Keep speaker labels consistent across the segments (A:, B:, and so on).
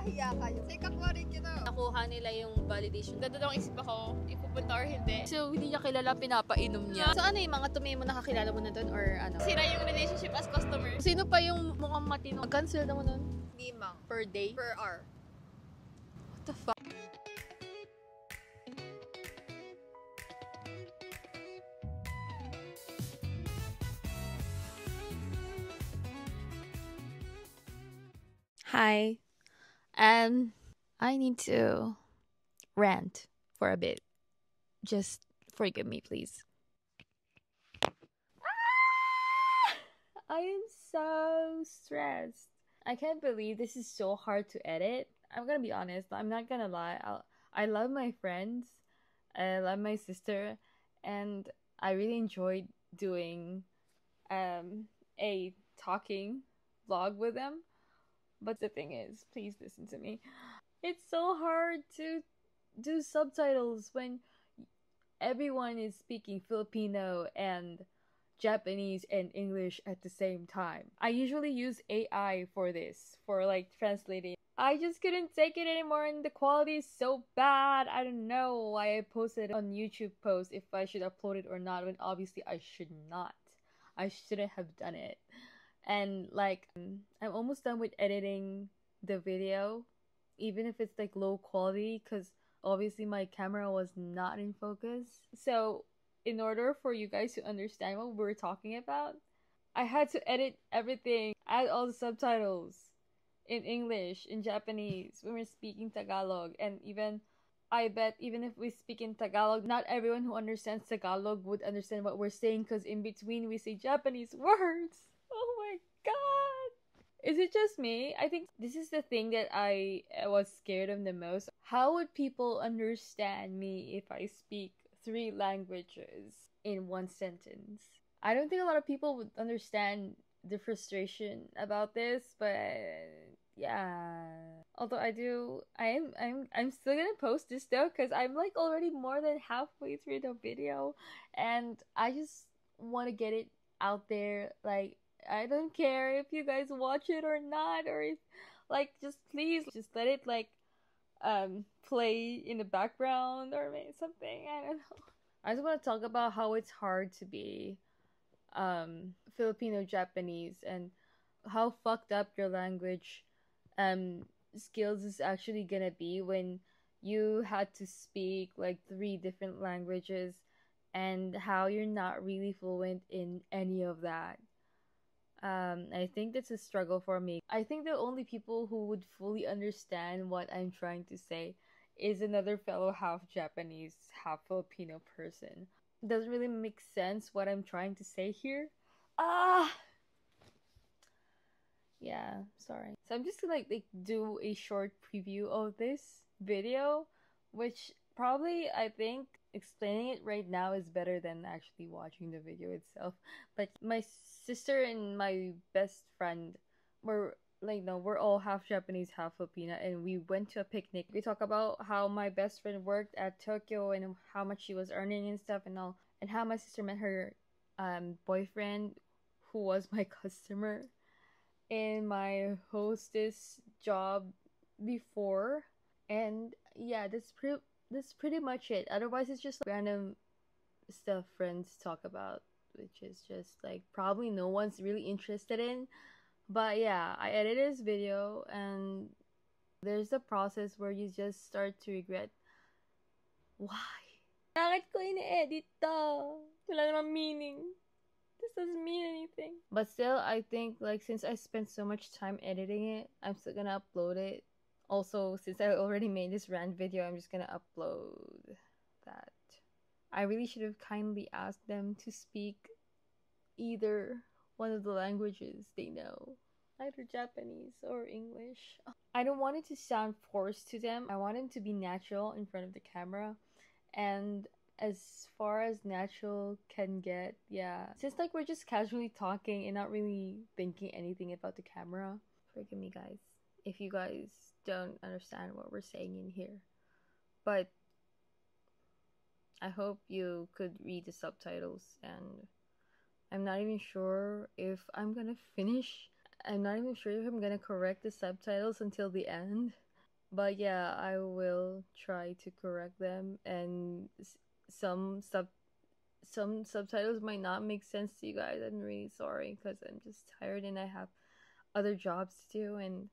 A: Nakakahiya kayo. Sekakwa rin kita.
B: Nakuha nila yung validation.
C: Dadalawang isip ako, ipupunta or hindi.
B: So, hindi niya kilala, pinapainom niya. So, ano yung mga tumiyo mo nakakilala mo na doon or ano?
C: Sira yung relationship as customer.
B: Sino pa yung mukhang matino? Mag-cancel naman nun?
A: 5
B: Per day?
A: per hour.
B: What the fuck? Hi. I need to rant for a bit. Just forgive me, please. I am so stressed. I can't believe this is so hard to edit. I'm gonna be honest. I'm not gonna lie. I love my friends. I love my sister, and I really enjoyed doing a talking vlog with them. But the thing is, please listen to me. It's so hard to do subtitles when everyone is speaking Filipino and Japanese and English at the same time. I usually use AI for this, for like translating. I just couldn't take it anymore and the quality is so bad. I don't know why I posted on YouTube post if I should upload it or not, when obviously I should not. I shouldn't have done it. And like, I'm almost done with editing the video, even if it's like low quality, because obviously my camera was not in focus. So in order for you guys to understand what we're talking about, I had to edit everything, add all the subtitles in English, in Japanese, when we're speaking Tagalog, and even, I bet even if we speak in Tagalog, not everyone who understands Tagalog would understand what we're saying, because in between we say Japanese words. Oh my god! Is it just me? I think this is the thing that I was scared of the most. How would people understand me if I speak 3 languages in one sentence? I don't think a lot of people would understand the frustration about this, but yeah. Although I'm still gonna post this though, because I'm like already more than halfway through the video, and I just want to get it out there. Like, I don't care if you guys watch it or not, or if, like, just please just let it like play in the background or something. I don't know. I just want to talk about how it's hard to be Filipino Japanese, and how fucked up your language skills is actually gonna be when you had to speak like 3 different languages, and how you're not really fluent in any of that. I think that's a struggle for me. I think the only people who would fully understand what I'm trying to say is another fellow half Japanese, half Filipino person. Doesn't really make sense what I'm trying to say here. Yeah, sorry. So I'm just gonna like do a short preview of this video, which probably, I think, explaining it right now is better than actually watching the video itself. But my sister and my best friend were like, no, we're all half Japanese, half Filipina, and we went to a picnic. We talk about how my best friend worked at Tokyo and how much she was earning and stuff and all, and how my sister met her boyfriend, who was my customer in my hostess job before. And yeah, that's pretty much it. Otherwise, it's just like random stuff friends talk about, which is just like probably no one's really interested in. But yeah, I edited this video, and there's a process where you just start to regret. Why? Bakit ko ini-edit to? Wala namang meaning. This doesn't mean anything. But still, I think like since I spent so much time editing it, I'm still gonna upload it. Also, since I already made this rant video, I'm just gonna upload that. I really should have kindly asked them to speak either one of the languages they know, either Japanese or English. I don't want it to sound forced to them. I want them to be natural in front of the camera, and as far as natural can get, yeah. Since like we're just casually talking and not really thinking anything about the camera, forgive me guys if you guys don't understand what we're saying in here. But I hope you could read the subtitles, and I'm not even sure if I'm gonna finish. I'm not even sure if I'm gonna correct the subtitles until the end, But yeah, I will try to correct them, and some subtitles might not make sense to you guys. I'm really sorry because I'm just tired and I have other jobs to do. And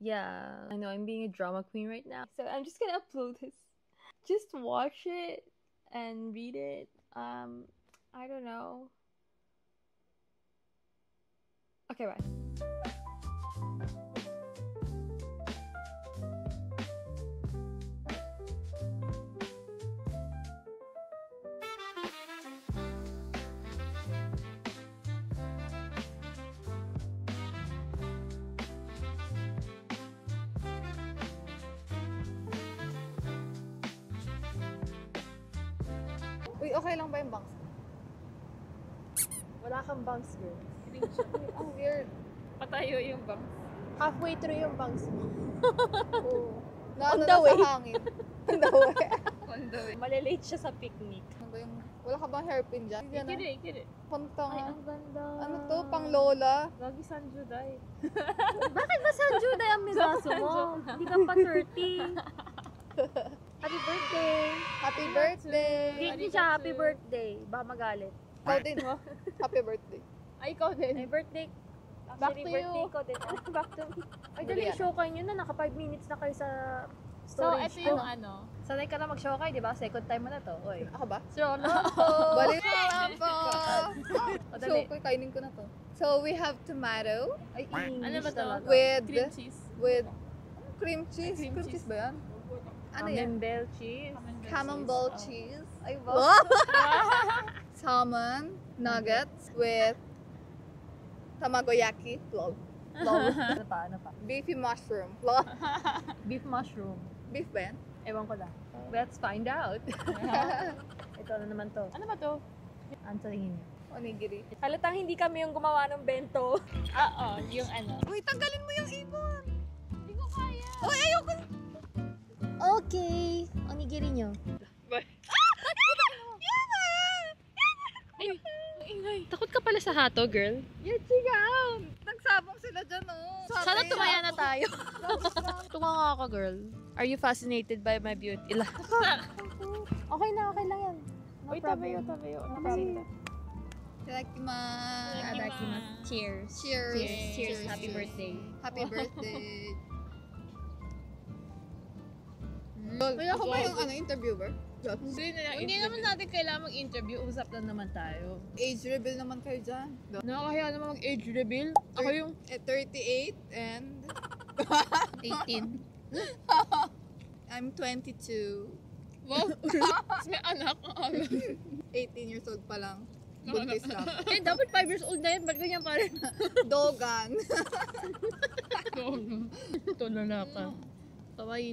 B: yeah, I know I'm being a drama queen right now, so I'm just gonna upload this. Just watch it and read it. I don't know. Okay, bye.
A: Uy, okay lang ba yung bangs?
B: Wala kang bangs, girl.
A: Ang weird.
C: Patayo yung bang.
B: Halfway through yung bangs mo.
A: Oo.
B: On
A: Naano
B: the
A: na
B: way.
A: sa hangin. On the way.
C: On the way.
B: Malilate siya sa picnic.
A: Ano ba yung... Wala ka bang hairpin dyan? Yan
C: Ikiri, ikiri.
A: Punta
B: Ay,
A: nga.
B: ang ganda.
A: Ano to? Pang lola?
C: Lagi Sanjuday.
B: Bakit ba sa Juday ang minaso mo? Hindi ka pa 30. Happy birthday!
A: Happy birthday!
B: Hindi siya happy birthday. Baka magalit.
A: Ikaw din. Happy birthday.
C: Ay, ikaw din.
B: Happy birthday.
C: Back
B: Actually,
C: to
B: birthday
C: you.
B: ko din. Back to me. Ay, dali,
A: Yan.
B: show kayo nyo na. Naka 5 minutes na kayo sa
C: So,
B: storage
C: ito yung
B: ko.
C: ano.
B: Sanay ka na mag-showkay, di ba? Second time mo na to. Oy.
A: Ako ba?
B: Solo!
A: Balik na po!
B: O,
A: So,
B: dali.
A: kainin ko na to. So, we have tomato
B: Ay, English
C: Ano ba to?
B: talaga.
A: with
C: Cream cheese.
A: cream cheese.
C: Cream
A: Cream
C: cheese.
A: cheese ba yan? Ano yan?
B: Camembert cheese.
A: Camembert cheese.
B: Ay, wow.
A: Salmon nuggets with tamagoyaki. Lol. Lol.
B: Ano pa? Ano pa?
A: Beefy mushroom. Lol.
B: Beef mushroom.
A: Beef ba yan?
B: Ewan ko lang. Let's find out. Ito na naman to.
C: Ano ba to?
B: Ano sa tingin niyo?
A: Onigiri.
B: Halatang hindi kami yung gumawa ng bento.
C: Oo, yung ano.
A: Uy, tanggalin mo yung ibon!
C: Hindi ko kaya.
A: Uy, ayoko!
B: Okay. Onigiri nyo.
C: Ay, ang ingay. Takot ka pala sa hato, girl.
A: Yan, chigang! Nagsabong sila dyan, oh.
B: Sana tumaya na tayo. Tunga ako, girl. Are you fascinated by my beauty? Okay na, okay lang yan. No
C: Uy, tabayo, tabayo.
B: No problem.
A: Itadakimasu.
B: Cheers.
A: Cheers.
B: Cheers. Happy birthday.
A: Happy birthday. Wala ko ba yung interviewer?
C: Hindi naman natin kailangan mag-interview. Usap lang naman tayo.
A: Age reveal naman kayo dyan.
C: Nakakahiya naman mag-age reveal. Ako yung
A: 38 and
C: 18.
A: I'm 22.
C: Wow. May anak.
A: 18 years old pa lang. Buntis na.
C: Eh, dapat 5 years old na yun. Ba't ganyan pa rin?
A: Dogan.
C: Ito na ka. Kawaii.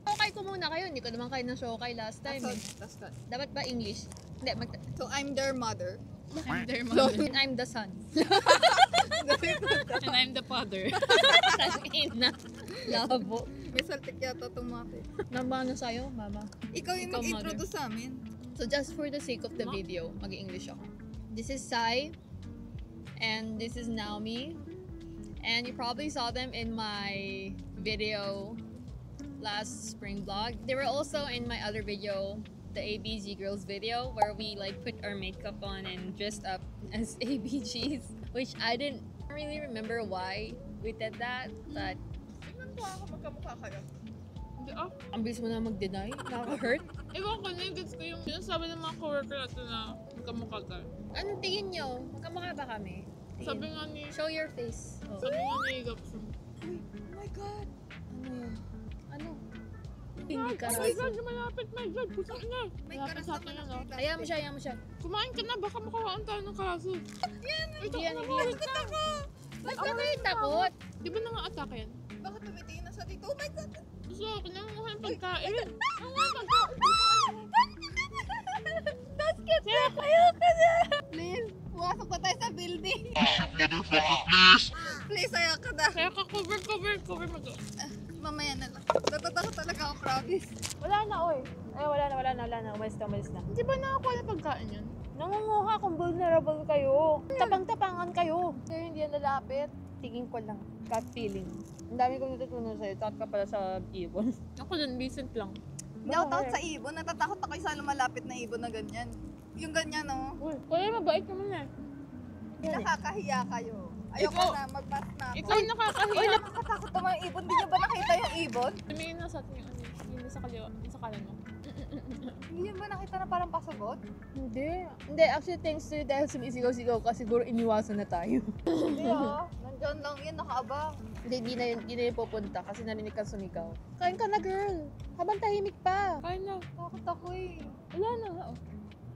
C: Shokay ko muna kayo. Hindi ko naman kayo ng shokay last time eh.
A: That's good.
C: Dapat ba English? Hindi,
A: So I'm their mother.
C: I'm their mother. And I'm the son. And I'm the father. Ina. Labo.
A: May saltik yata itong mate.
C: Nambano sa'yo, mama?
A: Ikaw yung
C: Ikaw,
A: nag-introduce sa amin.
C: So just for the sake of the video, mag-English ako. This is Sai. And this is Naomi. And you probably saw them in my video last spring vlog. They were also in my other video, the ABG girls video, where we like put our makeup on and dressed up as ABGs, which I didn't really remember why we did that, but
A: Tingnan po ako magkamukha kayo.
C: hindi ang bilis mo na mag-deny, nakaka-hurt. Ewan ko, nag-gets ko yung sinasabi ng mga coworker natin na magkamukha ka. Anong tingin nyo? Magkamukha ba kami? Sabi nga ni... Show your face. Oh. Sabi nga ni Gapson.
A: Oh my God.
B: Ano yun? Ano? Hindi ka
C: Oh my God, malapit, my God. Pusak na.
A: May
C: Malapit
A: karas
C: sa
A: naman
C: atin,
A: ang
C: ano?
A: kita.
B: Hayaan mo siya, hayaan mo siya.
C: Kumain ka na, baka makawaan tayo ng kaso.
B: Hindi yan, hindi yan.
A: Takot ako.
B: Ba't ka kayo takot?
C: Di ba nanga-attack yan?
A: Bakit tumitingin na siya dito? Oh my God.
C: Gusto ko na mga pagkain.
A: Basket na kayo ka na. Please, pumasok na tayo sa building. Please, ayaw ka na.
C: Kaya ka cover mo to.
A: Mamaya na lang. Natatakot talaga ako, promise.
B: Wala na, oy. Ay, wala na. Umalis na.
C: Di ba nakakuha na pagkain yan?
B: Nangunguha kung vulnerable kayo. Tapang-tapangan kayo. Kaya hindi yan lalapit. Tingin ko lang. Gut feeling. Ang dami kong natutunan sa'yo. Takot ka pala sa ibon.
C: Ako dun, recent lang.
A: Hindi ako takot sa ibon. Natatakot ako sa lumalapit na ibon na ganyan. Yung ganyan, no?
C: Uy, kuya, mabait naman eh.
A: Nakakahiya kayo. Ayoko
C: Ikaw-
A: na, mag-pass na ako.
C: Ikaw yung nakakahiya.
A: Uy, nakakatakot naman yung ibon. Di nyo ba nakita yung ibon?
C: Tumingin na sa atin yung ano, yung sa kaliwa, yung sa kanan mo.
A: Hindi nyo ba nakita na parang pasagot?
B: Hindi. Hindi, actually thanks to you dahil sumisigaw-sigaw ka, siguro iniwasan na tayo.
A: Hindi ah. Nandyan lang yun, nakaabang.
B: Hindi na yun pupunta kasi narinig ka sumigaw. Kain ka na, girl. Habang tahimik pa.
C: Kaya na.
A: Takot ako eh.
C: Wala na. Oh.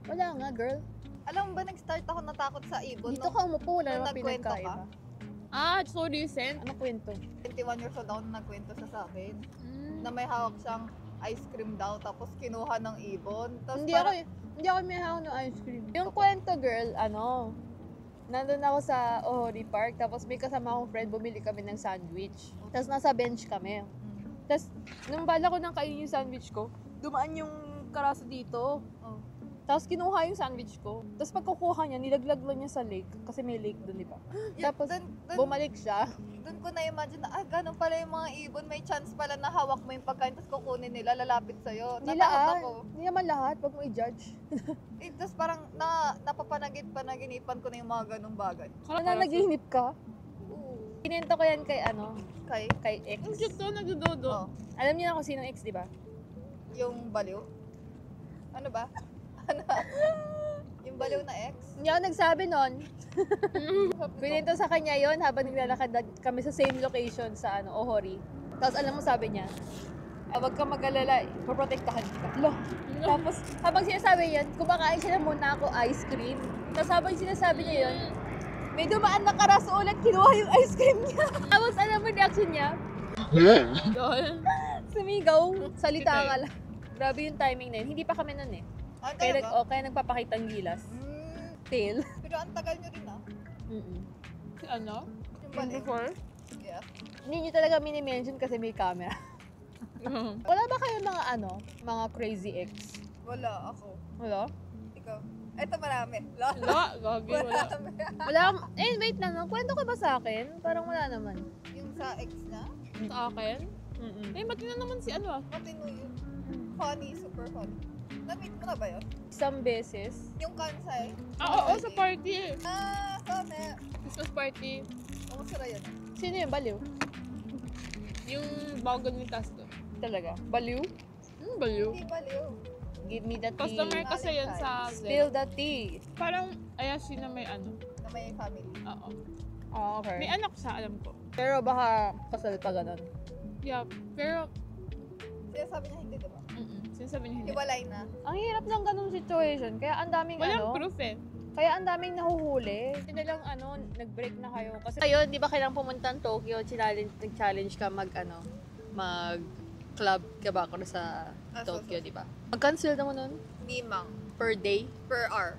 B: Wala nga, girl.
A: Alam mo ba, nag-start ako natakot sa ibon
B: Dito
A: nung
B: ka umupo, wala
A: nung
B: namang
A: nagkwento ka?
B: pinagkaiba.
C: Ah, so recent?
B: Ano kwento?
A: 21 years old ako nung nagkwento siya sa akin. Na may hawak siyang ice cream daw, tapos kinuha ng ibon. Tapos
B: Hindi ako may hawak ng ice cream. Yung kwento, girl, nandun ako sa Ohori Park, tapos may kasama akong friend, bumili kami ng sandwich. Tapos nasa bench kami. Tapos, nung bala ko nang kainin yung sandwich ko, dumaan yung karaso dito.
A: Oh.
B: Tapos kinuha yung sandwich ko. Tapos pagkukuha niya, nilaglag lang niya sa lake. Kasi may lake doon, di ba? Tapos, bumalik siya.
A: Doon ko na-imagine na, ganun pala yung mga ibon. May chance pala na hawak mo yung pagkain, tapos kukunin nila, lalapit sa'yo. Natakot
B: Nilaan.
A: ako.
B: Hindi naman lahat, wag mo i-judge.
A: Tapos parang napapanaginipan ko na yung mga ganung bagay.
B: Nananaginip ka?
A: Oo.
B: Kinento ko yan kay kay ex.
C: Ang cute to, nagdododo.
A: Oh,
B: Alam niyo na kung sinong ex, di ba?
A: yung baliw. Ano ba? Ano? Yung baliw na ex?
B: Hindi ako nagsabi nun. Pinento sa kanya yon habang naglalakad kami sa same location sa Ohori. Tapos alam mo sabi niya, wag kang mag-alala, poprotektahan ka. Tapos habang sinasabi yan, kumakain siya na muna ako ice cream. Tapos habang sinasabi niya yon, may dumaan na karaso ulit, kinuha yung ice cream niya. Tapos alam mo reaction niya,
C: Dol.
B: sumigaw, salita ka lang. Grabe yung timing na yun. Hindi pa kami nun eh. Kaya,
A: Talaga?
B: kaya nagpapakita ng gilas. Tail.
A: Pero ang tagal nyo rin ah.
C: Si ano?
A: Yung baliw.
C: Before?
A: Yeah.
B: Hindi nyo talaga mini-mention kasi may camera. Wala ba kayo mga mga crazy ex?
A: Wala ako.
B: Wala?
A: Ikaw. Eto marami. Wala.
C: Wala, gagi, wala.
B: Wala. Wait lang. Kwento ka ba sa akin? Parang wala naman.
A: Yung sa ex na,
C: Sa akin? Eh, matino naman si ano ah.
A: matino yun. Funny, super funny. Na-meet mo na ba yun?
B: Isang beses.
A: Yung kansay?
C: Oo, sa party.
A: Kone.
C: Christmas party.
A: Kamusta na yun?
B: Sino yung baliw?
C: Yung bago ni Tasto.
B: Talaga? Baliw?
C: Baliw.
A: Hindi baliw.
B: Give me the tea.
C: Customer kasi yun sa
B: Spill the tea.
C: Parang Ayashi na may ano.
A: Na may family.
C: Oo.
B: Oh, okay.
C: May anak siya, alam ko.
B: Pero baka kasal pa ganun.
C: Yeah, pero
A: Kaya sabi niya hindi, diba?
C: sinasabi niya hindi.
A: Hiwalay na.
B: Ang hirap ng ganung situation. Kaya ang daming
C: Walang proof eh.
B: Kaya ang daming nahuhuli. Hindi na lang nag-break na kayo. Kasi kayo, di ba kailangan pumunta ng Tokyo, nag-challenge ka mag-club ka ba ako sa Tokyo, di ba? Mag-cancel naman nun?
A: Nimang.
B: Per day?
A: Per hour.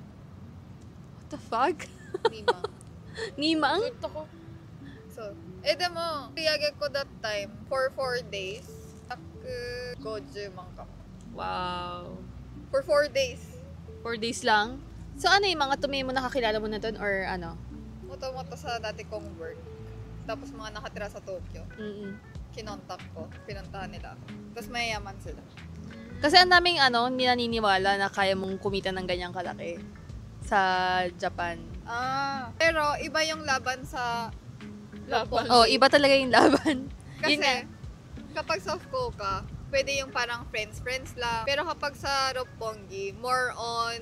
B: What the fuck?
A: Nimang.
B: Nimang?
C: Gusto ko.
A: So, mo, piyagay ko that time for 4 days. Goju man ka.
B: Wow.
A: For 4 days.
B: 4 days lang? So ano yung mga tumi mo nakakilala mo na dun or ano?
A: Moto-moto sa dati kong work. Tapos mga nakatira sa Tokyo. Kinontak ko. Pinuntahan nila ako. Tapos mayayaman sila.
B: Kasi ang daming hindi naniniwala na kaya mong kumita ng ganyang kalaki sa Japan.
A: Pero iba yung laban sa
C: Laban.
B: Oh, iba talaga yung laban. Yun nga.
A: Kasi, kapag sa Fukuoka, pwede yung parang friends lang. Pero kapag sa Roppongi, more on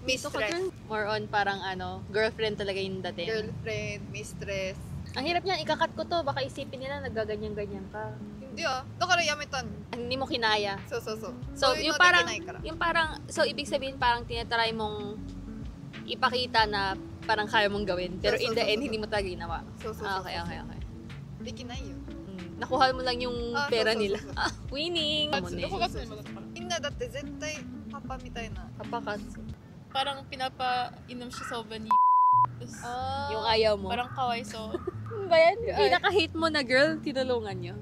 A: mistress.
B: More on parang girlfriend talaga yung dating.
A: Girlfriend, mistress.
B: Ang hirap niyan, ikakat ko to, baka isipin nila naggaganyan-ganyan ka.
A: Hindi Dokarayamitan.
B: Hindi mo kinaya.
A: So,
B: yung parang, so ibig sabihin parang tinatry mong ipakita na parang kaya mong gawin. Pero in the end, hindi mo talaga ginawa. Okay.
A: Hindi kinay yun.
B: Nakuha mo lang yung pera nila.
A: So.
B: Winning!
C: Nakukas na yung
A: Inna, dati zettai, papamitay na.
B: Kapakatsu.
C: Parang pinapainom siya sa oven ni
B: Yung ayaw mo.
C: Parang kawaii so.
B: Ano ba yan? Pinaka-hate mo na girl, tinulungan nyo.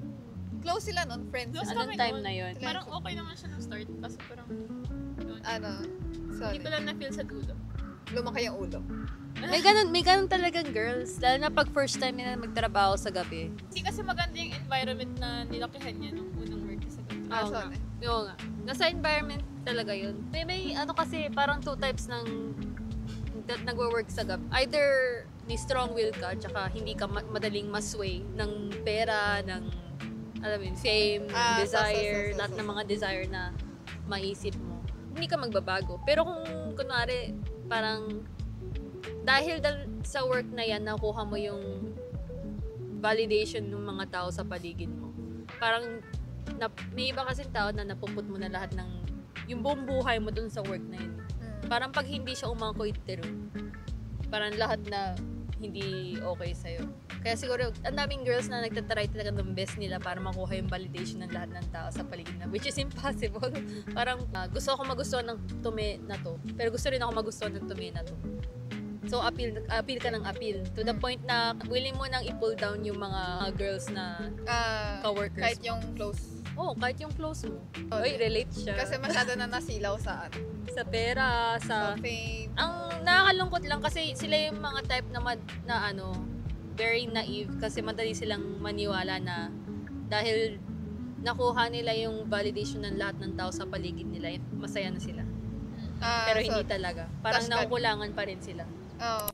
A: Close sila nun, friends.
C: Close
B: Anong
C: kami
B: time
C: nun.
B: na yun?
C: Parang okay naman siya ng start. Kasi parang, yun.
A: Sorry.
C: Hindi ko lang na-feel sa dulo.
A: lumaki yung ulo.
D: May ganun talagang girls. Lalo na pag first time nila magtrabaho sa gabi.
C: Hindi kasi maganda yung environment na nilakihan niya nung unang work niya sa gabi.
D: Oo
A: Saan
D: nga.
A: eh?
D: Oo nga. Nasa environment talaga yun. May ano kasi, parang two types ng nagwo-work sa gabi. Either ni strong will ka, tsaka hindi ka madaling masway ng pera, ng alam mo yun, fame, desire, lahat ng mga desire na maisip mo. Hindi ka magbabago. Pero kung kunwari, parang dahil sa work na yan, nakuha mo yung validation ng mga tao sa paligid mo. Parang may iba kasing tao na napuput mo na lahat ng yung buong buhay mo dun sa work na yun. Parang pag hindi siya umakoitero, parang lahat na hindi okay sa'yo. Kaya siguro, ang daming girls na nagtatry talaga ng best nila para makuha yung validation ng lahat ng tao sa paligid na, which is impossible. Parang gusto ako magustuhan ng tume na to, pero gusto rin ako magustuhan ng tume na to. So, appeal ka ng appeal. To the point na willing mo nang i-pull down yung mga girls na ka-workers.
A: Kahit yung close.
D: Oo, kahit yung close mo. Oy, relate siya.
A: Kasi masyado na nasilaw sa
D: sa pera,
A: sa fame.
D: Ang nakakalungkot lang kasi sila yung mga type na very naive kasi madali silang maniwala na dahil nakuha nila yung validation ng lahat ng tao sa paligid nila, masaya na sila. Pero hindi talaga. Parang
A: Touch
D: nakukulangan pa rin sila.
A: Oo.